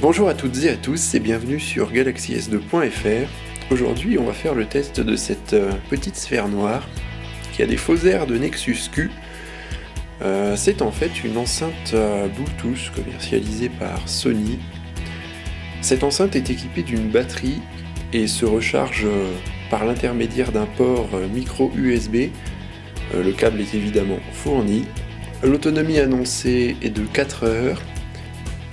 Bonjour à toutes et à tous et bienvenue sur galaxys2.fr. Aujourd'hui on va faire le test de cette petite sphère noire qui a des faux airs de Nexus Q. C'est en fait une enceinte Bluetooth commercialisée par Sony. Cette enceinte est équipée d'une batterie et se recharge par l'intermédiaire d'un port micro USB. Le câble est évidemment fourni. L'autonomie annoncée est de 4 heures.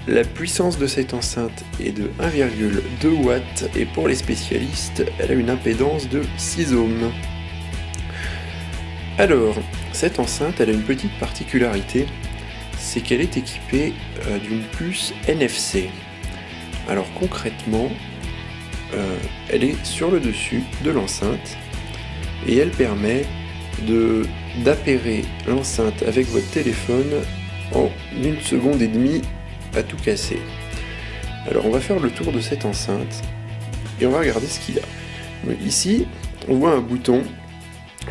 La puissance de cette enceinte est de 1,2 watts et pour les spécialistes, elle a une impédance de 6 ohms. Alors, cette enceinte, elle a une petite particularité, c'est qu'elle est équipée d'une puce NFC. Alors concrètement, elle est sur le dessus de l'enceinte et elle permet d'appairer l'enceinte avec votre téléphone en 1 seconde et demie à tout casser. Alors on va faire le tour de cette enceinte et on va regarder ce qu'il y a. Ici, on voit un bouton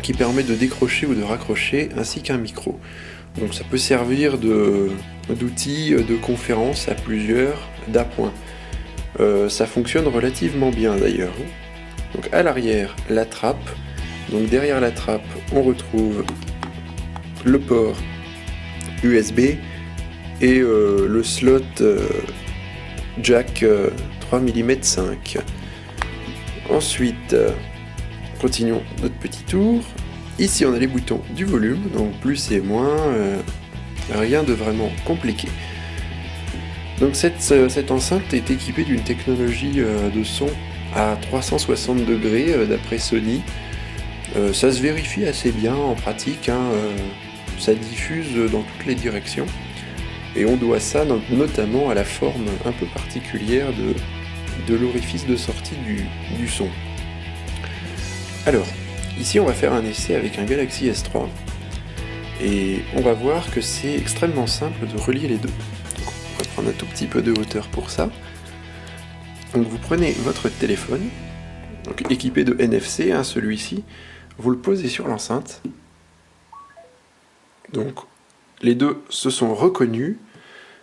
qui permet de décrocher ou de raccrocher ainsi qu'un micro. Donc ça peut servir d'outil de conférence à plusieurs d'appoint. Ça fonctionne relativement bien d'ailleurs. Donc à l'arrière, la trappe. Donc derrière la trappe, on retrouve le port USB et le slot jack 3 mm 5. Ensuite, continuons notre petit tour. Ici, on a les boutons du volume, donc plus et moins, rien de vraiment compliqué. Donc cette enceinte est équipée d'une technologie de son à 360 degrés d'après Sony. Ça se vérifie assez bien en pratique, ça diffuse dans toutes les directions et on doit ça notamment à la forme un peu particulière de l'orifice de sortie du son. Alors, ici on va faire un essai avec un Galaxy S3 et on va voir que c'est extrêmement simple de relier les deux. Donc, on va prendre un tout petit peu de hauteur pour ça. Donc vous prenez votre téléphone, donc équipé de NFC, celui-ci, vous le posez sur l'enceinte. Donc les deux se sont reconnus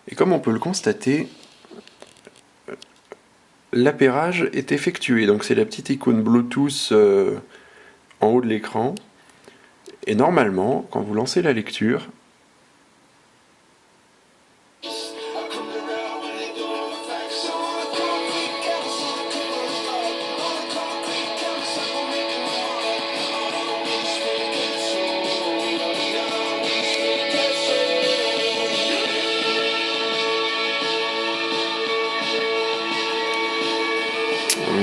et comme on peut le constater, l'appairage est effectué. Donc c'est la petite icône Bluetooth en haut de l'écran et normalement quand vous lancez la lecture,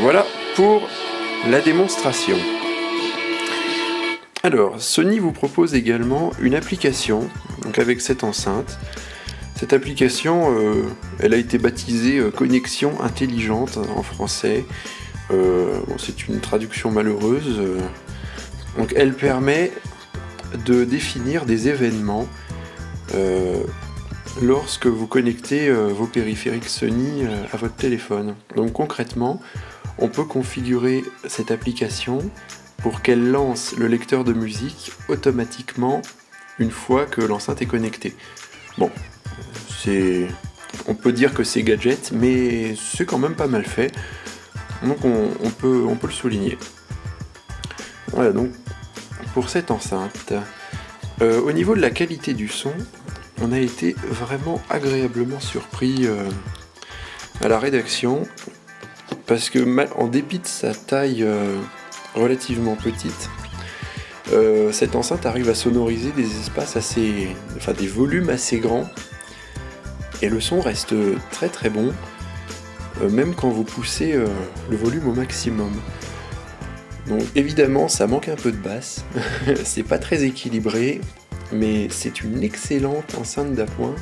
voilà pour la démonstration. Alors, Sony vous propose également une application donc avec cette enceinte. Cette application, elle a été baptisée Connexion intelligente en français. C'est une traduction malheureuse. Donc, elle permet de définir des événements lorsque vous connectez vos périphériques Sony à votre téléphone. Donc concrètement, on peut configurer cette application pour qu'elle lance le lecteur de musique automatiquement une fois que l'enceinte est connectée. Bon, on peut dire que c'est gadget, mais c'est quand même pas mal fait. Donc on peut le souligner. Voilà donc pour cette enceinte. Au niveau de la qualité du son, on a été vraiment agréablement surpris à la rédaction. Parce que en dépit de sa taille relativement petite, cette enceinte arrive à sonoriser des espaces des volumes assez grands et le son reste très très bon, même quand vous poussez le volume au maximum. Donc évidemment ça manque un peu de basse, c'est pas très équilibré, mais c'est une excellente enceinte d'appoint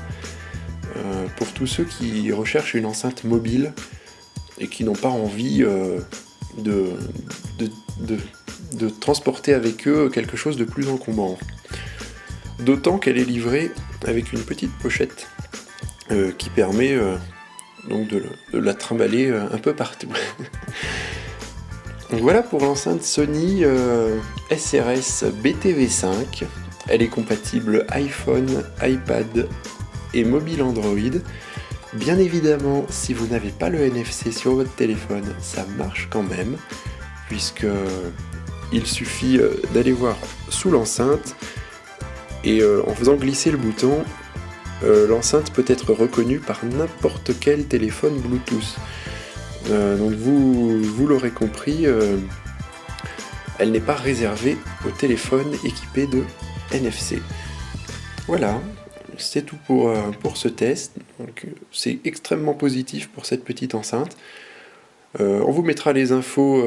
pour tous ceux qui recherchent une enceinte mobile et qui n'ont pas envie de transporter avec eux quelque chose de plus encombrant. D'autant qu'elle est livrée avec une petite pochette qui permet donc de la trimballer un peu partout. Donc voilà pour l'enceinte Sony SRS BTV5. Elle est compatible iPhone, iPad et mobile Android. Bien évidemment, si vous n'avez pas le NFC sur votre téléphone, ça marche quand même, puisque il suffit d'aller voir sous l'enceinte et en faisant glisser le bouton, l'enceinte peut être reconnue par n'importe quel téléphone Bluetooth. Donc vous l'aurez compris, elle n'est pas réservée aux téléphones équipés de NFC. Voilà, c'est tout pour ce test. Donc, c'est extrêmement positif pour cette petite enceinte. On vous mettra les infos,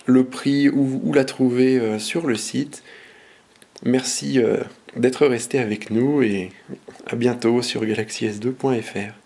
le prix, où la trouver sur le site. Merci d'être resté avec nous et à bientôt sur galaxys2.fr.